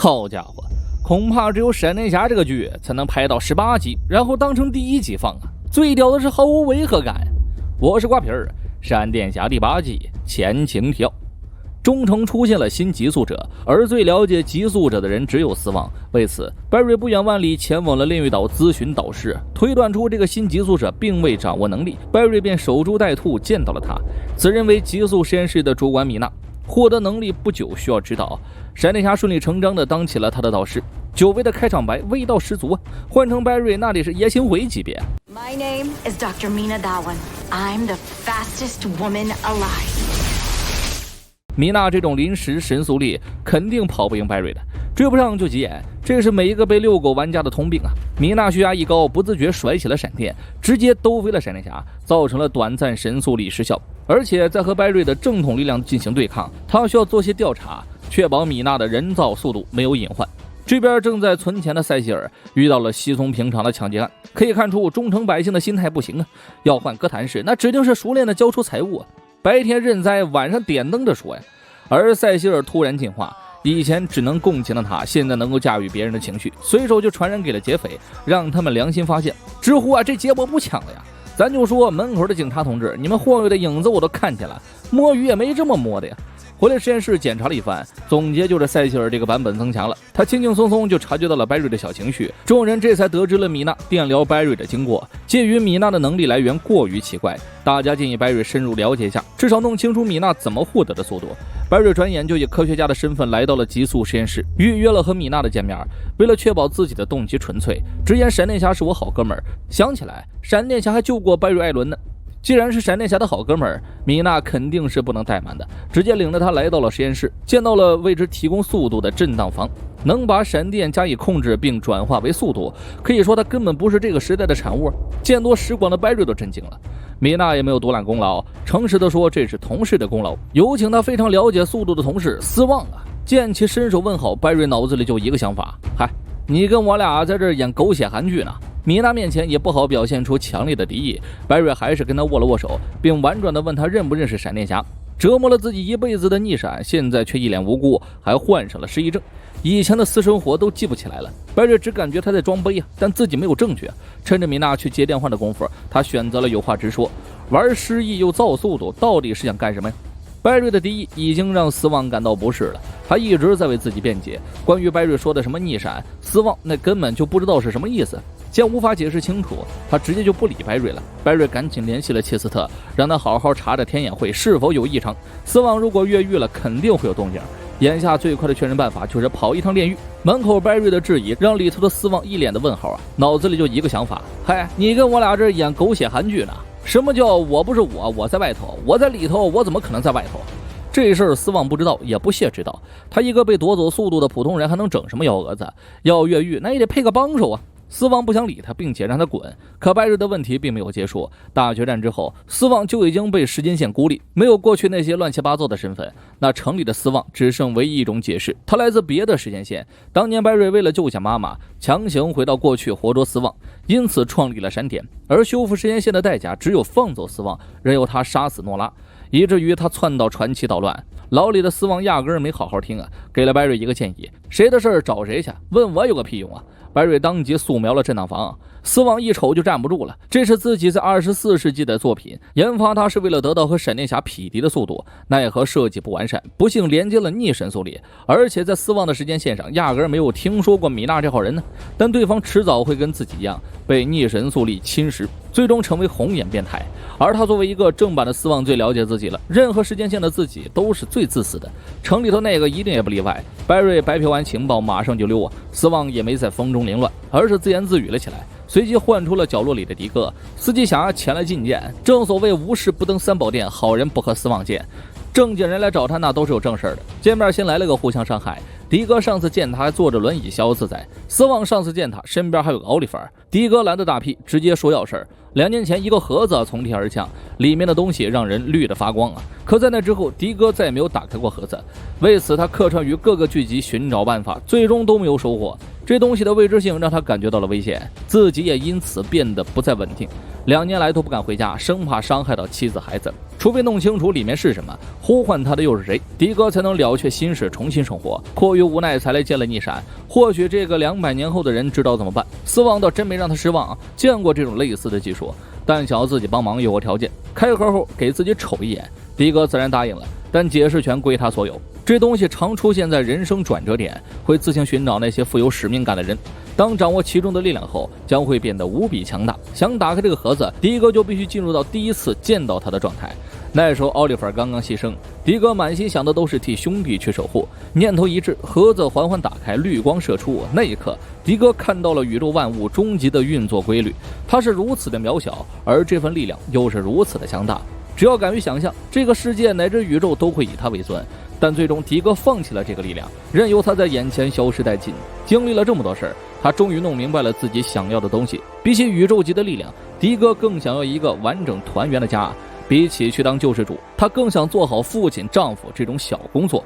好家伙，恐怕只有闪电侠这个剧才能拍到18集，然后当成第1集放啊！最屌的是毫无违和感。我是瓜皮儿，闪电侠第8季前情提要。中城出现了新极速者，而最了解极速者的人只有斯旺。为此，白瑞不远万里前往了炼狱岛咨询导师，推断出这个新极速者并未掌握能力。白瑞便守株待兔，见到了他。此人为极速实验室的主管米娜，获得能力不久需要指导。闪电侠顺理成章地当起了他的导师。久违的开场白味道十足啊！换成白瑞那得是爷青回级别。My name is Dr. Mina Dawan. I'm the fastest woman alive. 米娜这种临时神速力肯定跑不赢白瑞的，追不上就急眼，这是每一个被遛狗玩家的通病啊！米娜血压一高，不自觉甩起了闪电，直接兜飞了闪电侠，造成了短暂神速力失效。而且在和白瑞的正统力量进行对抗，他需要做些调查，确保米娜的人造速度没有隐患。这边正在存钱的塞西尔遇到了稀松平常的抢劫案，可以看出中城百姓的心态不行啊！要换哥谭市，那指定是熟练的交出财物啊！白天认栽，晚上点灯着说呀。而塞西尔突然进化，以前只能共情的他，现在能够驾驭别人的情绪，随手就传染给了劫匪，让他们良心发现。直呼啊，这劫我不抢了呀！咱就说门口的警察同志，你们晃悠的影子我都看见了，摸鱼也没这么摸的呀。回来实验室检查了一番，总结就是塞西尔这个版本增强了。他轻轻松松就察觉到了白瑞的小情绪，众人这才得知了米娜电疗白瑞的经过。鉴于米娜的能力来源过于奇怪，大家建议白瑞深入了解一下，至少弄清楚米娜怎么获得的速度。白瑞转眼就以科学家的身份来到了极速实验室，预约了和米娜的见面。为了确保自己的动机纯粹，直言闪电侠是我好哥们儿。想起来，闪电侠还救过白瑞艾伦呢。既然是闪电侠的好哥们儿，米娜肯定是不能怠慢的，直接领着他来到了实验室，见到了为之提供速度的震荡房，能把闪电加以控制并转化为速度，可以说他根本不是这个时代的产物。见多识广的白瑞都震惊了，米娜也没有独揽功劳，诚实的说这是同事的功劳，有请他非常了解速度的同事斯旺啊。见其伸手问好，白瑞脑子里就一个想法，嗨，你跟我俩在这演狗血韩剧呢。米娜面前也不好表现出强烈的敌意，白瑞还是跟他握了握手，并婉转地问他认不认识闪电侠。折磨了自己一辈子的逆闪，现在却一脸无辜，还患上了失忆症，以前的私生活都记不起来了。白瑞只感觉他在装杯啊，但自己没有证据。趁着米娜去接电话的功夫，他选择了有话直说，玩失忆又造速度，到底是想干什么呀？白瑞的敌意已经让斯旺感到不适了，他一直在为自己辩解。关于白瑞说的什么逆闪，斯旺那根本就不知道是什么意思。见无法解释清楚，他直接就不理白瑞了。白瑞赶紧联系了切斯特，让他好好查查天眼会是否有异常。斯旺如果越狱了，肯定会有动静。眼下最快的确认办法就是跑一趟炼狱。门口白瑞的质疑让里头的斯旺一脸的问号啊，脑子里就一个想法：嗨，你跟我俩这演狗血韩剧呢？什么叫我不是我在外头，我在里头，我怎么可能在外头？这事儿斯旺不知道，也不屑知道。他一个被夺走速度的普通人，还能整什么幺蛾子？要越狱那也得配个帮手啊！斯旺不想理他，并且让他滚。可白瑞的问题并没有结束。大决战之后，斯旺就已经被时间线孤立，没有过去那些乱七八糟的身份。那城里的斯旺只剩唯一一种解释，他来自别的时间线。当年白瑞为了救下妈妈，强行回到过去活捉斯旺，因此创立了闪点。而修复时间线的代价只有放走斯旺，任由他杀死诺拉，以至于他窜到传奇捣乱。牢里的斯旺压根儿没好好听啊，给了白瑞一个建议：谁的事儿找谁去，问我有个屁用啊！白瑞当即素描了震荡房，斯旺一瞅就站不住了。这是自己在24世纪的作品，研发它是为了得到和闪电侠匹敌的速度，奈何设计不完善，不幸连接了逆神速力，而且在斯旺的时间线上压根没有听说过米娜这号人呢。但对方迟早会跟自己一样被逆神速力侵蚀，最终成为红眼变态。而他作为一个正版的斯旺最了解自己了，任何时间线的自己都是最自私的，城里头那个一定也不例外。白瑞白嫖完情报马上就溜啊，斯旺也没在风中凌乱，而是自言自语了起来，随即唤出了角落里的迪哥。司机侠前来觐见，正所谓无事不登三宝殿，好人不和斯旺见。正经人来找他那都是有正事的，见面先来了个互相伤害。迪哥上次见他还坐着轮椅逍遥自在，斯旺上次见他身边还有个奥利弗。迪哥懒得打屁，直接说要事儿。2年前一个盒子从天而降，里面的东西让人绿得发光啊！可在那之后，迪哥再也没有打开过盒子。为此他客串于各个剧集寻找办法，最终都没有收获。这东西的未知性让他感觉到了危险，自己也因此变得不再稳定。2年来都不敢回家，生怕伤害到妻子孩子。除非弄清楚里面是什么，呼唤他的又是谁，迪哥才能了却心事，重新生活。迫于无奈才来见了逆闪，或许这个200年后的人知道怎么办。斯旺倒真没让他失望，见过这种类似的技术，但想要自己帮忙有个条件，开盒后给自己瞅一眼。迪哥自然答应了，但解释权归他所有。这东西常出现在人生转折点，会自行寻找那些富有使命感的人。当掌握其中的力量后，将会变得无比强大。想打开这个盒子，迪哥就必须进入到第一次见到他的状态。那时候奥利弗刚刚牺牲，迪哥满心想的都是替兄弟去守护。念头一致，盒子缓缓打开，绿光射出。那一刻，迪哥看到了宇宙万物终极的运作规律。他是如此的渺小，而这份力量又是如此的强大。只要敢于想象，这个世界乃至宇宙都会以他为尊。但最终迪哥放弃了这个力量，任由他在眼前消失殆尽。经历了这么多事儿，他终于弄明白了自己想要的东西。比起宇宙级的力量，迪哥更想要一个完整团圆的家。比起去当救世主，他更想做好父亲、丈夫这种小工作。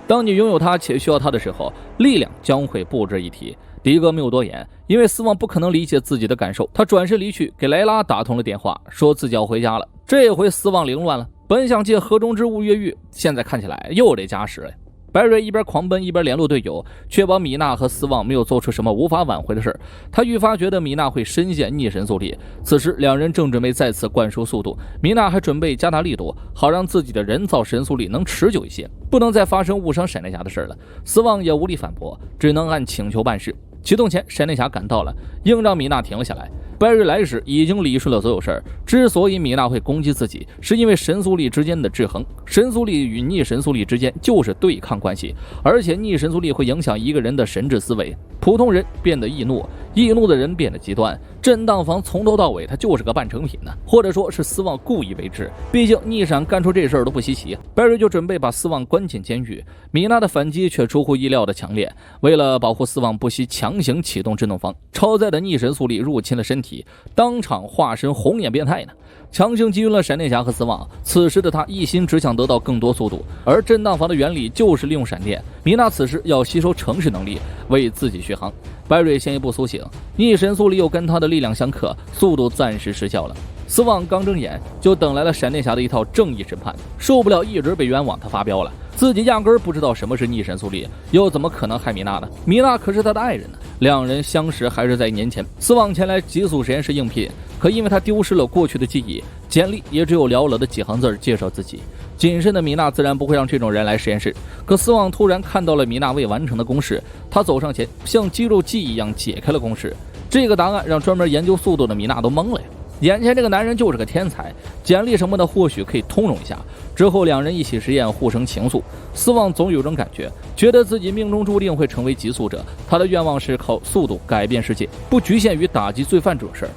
当你拥有他且需要他的时候，力量将会不值一提。迪哥没有多言，因为斯旺不可能理解自己的感受。他转身离去，给莱拉打通了电话，说自己要回家了。这回斯旺凌乱了，本想借河中之物越狱，现在看起来又得加时了。白瑞一边狂奔一边联络队友，确保米娜和斯旺没有做出什么无法挽回的事。他愈发觉得米娜会深陷逆神速力。此时两人正准备再次灌输速度，米娜还准备加大力度，好让自己的人造神速力能持久一些，不能再发生误伤闪电侠的事了。斯旺也无力反驳，只能按请求办事。启动前，闪电侠赶到了，硬让米娜停了下来。白瑞来时已经理顺了所有事儿。之所以米娜会攻击自己，是因为神速力之间的制衡。神速力与逆神速力之间就是对抗关系，而且逆神速力会影响一个人的神智思维。普通人变得易怒，易怒的人变得极端。震荡房从头到尾它就是个半成品呢，或者说是斯旺故意为之。毕竟逆闪干出这事儿都不稀奇。白瑞就准备把斯旺关进监狱。米娜的反击却出乎意料的强烈，为了保护斯旺，不惜强行启动震动房。超载的逆神速力入侵了身体，当场化身红眼变态呢，强行击晕了闪电侠和斯旺。此时的他一心只想得到更多速度，而震荡房的原理就是利用闪电。米娜此时要吸收城市能力，为自己续航。白瑞先一步苏醒，逆神速力又跟他的力量相克，速度暂时失效了。斯旺刚睁眼就等来了闪电侠的一套正义审判，受不了一直被冤枉，他发飙了。自己压根儿不知道什么是逆神速力，又怎么可能害米娜呢？米娜可是他的爱人呢。两人相识还是在1年前，斯旺前来极速实验室应聘，可因为他丢失了过去的记忆，简历也只有寥寥的几行字介绍自己。谨慎的米娜自然不会让这种人来实验室，可斯旺突然看到了米娜未完成的公式，他走上前像肌肉记忆一样解开了公式。这个答案让专门研究速度的米娜都懵了呀。眼前这个男人就是个天才，简历什么的或许可以通融一下。之后两人一起实验，互生情愫。斯旺总有种感觉，觉得自己命中注定会成为极速者。他的愿望是靠速度改变世界，不局限于打击罪犯这种事儿，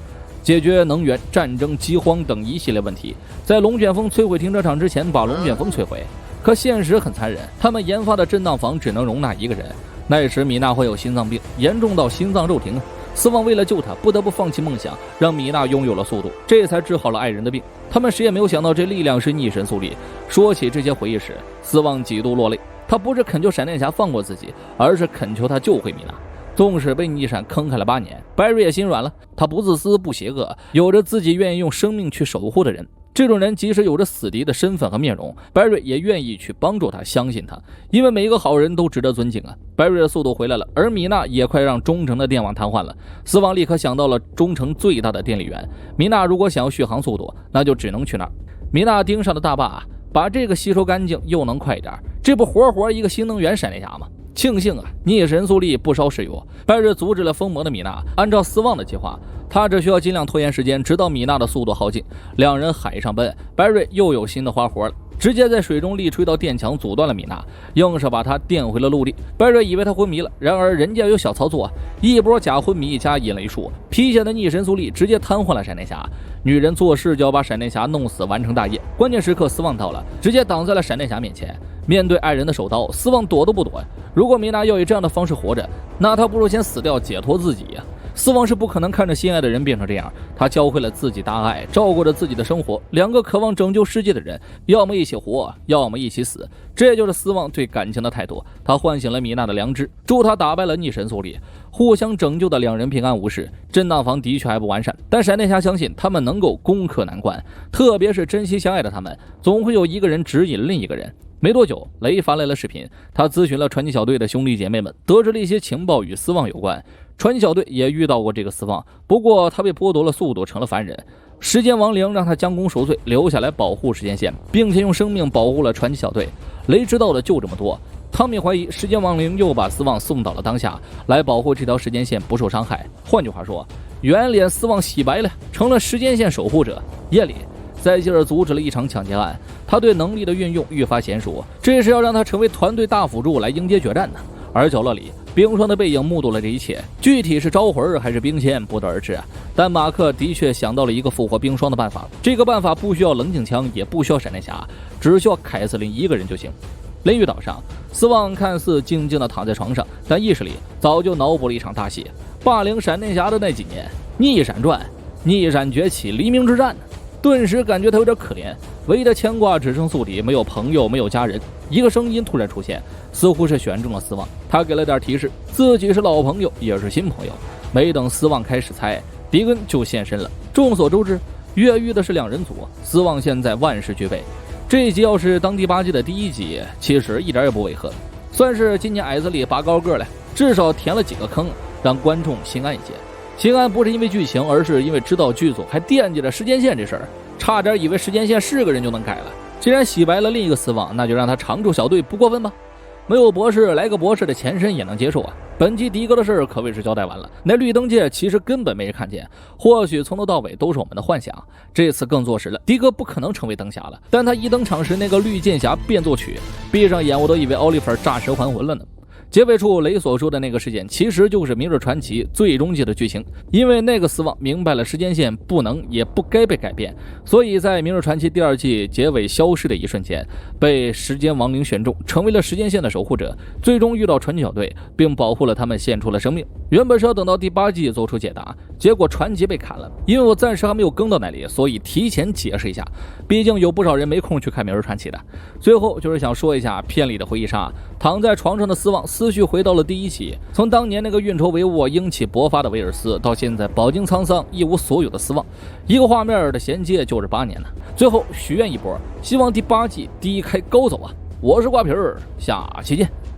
解决能源、战争、饥荒等一系列问题。在龙卷风摧毁停车场之前，把龙卷风摧毁。可现实很残忍，他们研发的震荡房只能容纳一个人。那时米娜患有心脏病，严重到心脏骤停。斯旺为了救她，不得不放弃梦想，让米娜拥有了速度，这才治好了爱人的病。他们谁也没有想到，这力量是逆神速力。说起这些回忆时，斯旺几度落泪。他不是恳求闪电侠放过自己，而是恳求他救回米娜。纵使被逆闪坑害了8年，白瑞也心软了。他不自私不邪恶，有着自己愿意用生命去守护的人。这种人即使有着死敌的身份和面容，白瑞也愿意去帮助他，相信他，因为每一个好人都值得尊敬啊。白瑞的速度回来了，而米娜也快让中城的电网瘫痪了。斯旺立刻想到了中城最大的电力源，米娜如果想要续航速度，那就只能去那儿。米娜盯上的大坝，把这个吸收干净又能快一点，这不活一个新能源闪电侠吗？庆幸啊，逆神速力不烧石油。白瑞阻止了疯魔的米娜，按照斯旺的计划，他只需要尽量拖延时间，直到米娜的速度耗尽。两人海上奔，白瑞又有新的花活了，直接在水中力吹到电墙，阻断了米娜，硬是把她电回了陆地。白瑞以为她昏迷了，然而人家有小操作，一波假昏迷加引雷术，披下的逆神速力直接瘫痪了闪电侠。女人做事就要把闪电侠弄死，完成大业。关键时刻斯旺到了，直接挡在了闪电侠面前。面对爱人的手刀，斯旺躲都不躲。如果米娜要以这样的方式活着，那他不如先死掉解脱自己呀。斯旺是不可能看着心爱的人变成这样，他教会了自己大爱，照顾着自己的生活。两个渴望拯救世界的人，要么一起活，要么一起死，这就是斯旺对感情的态度。他唤醒了米娜的良知，助他打败了逆神苏里，互相拯救的两人平安无事。震荡房的确还不完善，但闪电侠相信他们能够攻克难关，特别是珍惜相爱的他们，总会有一个人指引另一个人。没多久，雷发来了视频，他咨询了传奇小队的兄弟姐妹们，得知了一些情报与斯旺有关。传奇小队也遇到过这个斯旺，不过他被剥夺了速度，成了凡人。时间亡灵让他将功赎罪，留下来保护时间线，并且用生命保护了传奇小队。雷知道的就这么多。汤米怀疑时间亡灵又把斯旺送到了当下，来保护这条时间线不受伤害。换句话说，圆脸斯旺洗白了，成了时间线守护者。夜里，塞西尔阻止了一场抢劫案，他对能力的运用愈发娴熟，这是要让他成为团队大辅助来迎接决战的。而角落里，冰霜的背影目睹了这一切，具体是招魂还是冰签不得而知，但马克的确想到了一个复活冰霜的办法。这个办法不需要冷静枪，也不需要闪电侠，只需要凯瑟琳一个人就行。雷雨岛上，斯旺看似静静地躺在床上，但意识里早就脑补了一场大戏，霸凌闪电侠的那几年，逆闪传、逆闪崛起、黎明之战呢。顿时感觉他有点可怜，唯一的牵挂只剩宿敌，没有朋友，没有家人。一个声音突然出现，似乎是选中了斯旺，他给了点提示，自己是老朋友，也是新朋友。没等斯旺开始猜，迪根就现身了。众所周知，越狱的是两人组，斯旺现在万事俱备。这一集要是当第8季的第1集，其实一点也不违和，算是今年矮子里拔高个了，至少填了几个坑，让观众心安一些。心安不是因为剧情，而是因为知道剧组还惦记着时间线这事儿，差点以为时间线是个人就能改了。既然洗白了另一个斯旺，那就让他常驻小队，不过分吧？没有博士，来个博士的前身也能接受啊。本集迪哥的事儿可谓是交代完了，那绿灯界其实根本没人看见，或许从头到尾都是我们的幻想。这次更坐实了，迪哥不可能成为灯侠了。但他一登场时那个绿箭侠变奏曲，闭上眼我都以为奥利弗诈尸还魂了呢。结尾处雷所说的那个事件，其实就是《明日传奇》最终季的剧情。因为那个斯旺明白了时间线不能也不该被改变，所以在《明日传奇》第2季结尾消失的一瞬间，被时间亡灵选中，成为了时间线的守护者，最终遇到传奇小队，并保护了他们，献出了生命。原本是要等到第8季做出解答，结果传奇被砍了。因为我暂时还没有更到那里，所以提前解释一下，毕竟有不少人没空去看《明日传奇》的。最后就是想说一下片里的回忆杀，躺在床上的斯旺思绪回到了第1期，从当年那个运筹帷幄、英气勃发的威尔斯，到现在饱经沧桑、一无所有的斯旺，一个画面的衔接就是8年呢。最后许愿一波，希望第8季低开高走啊！我是瓜皮儿，下期见。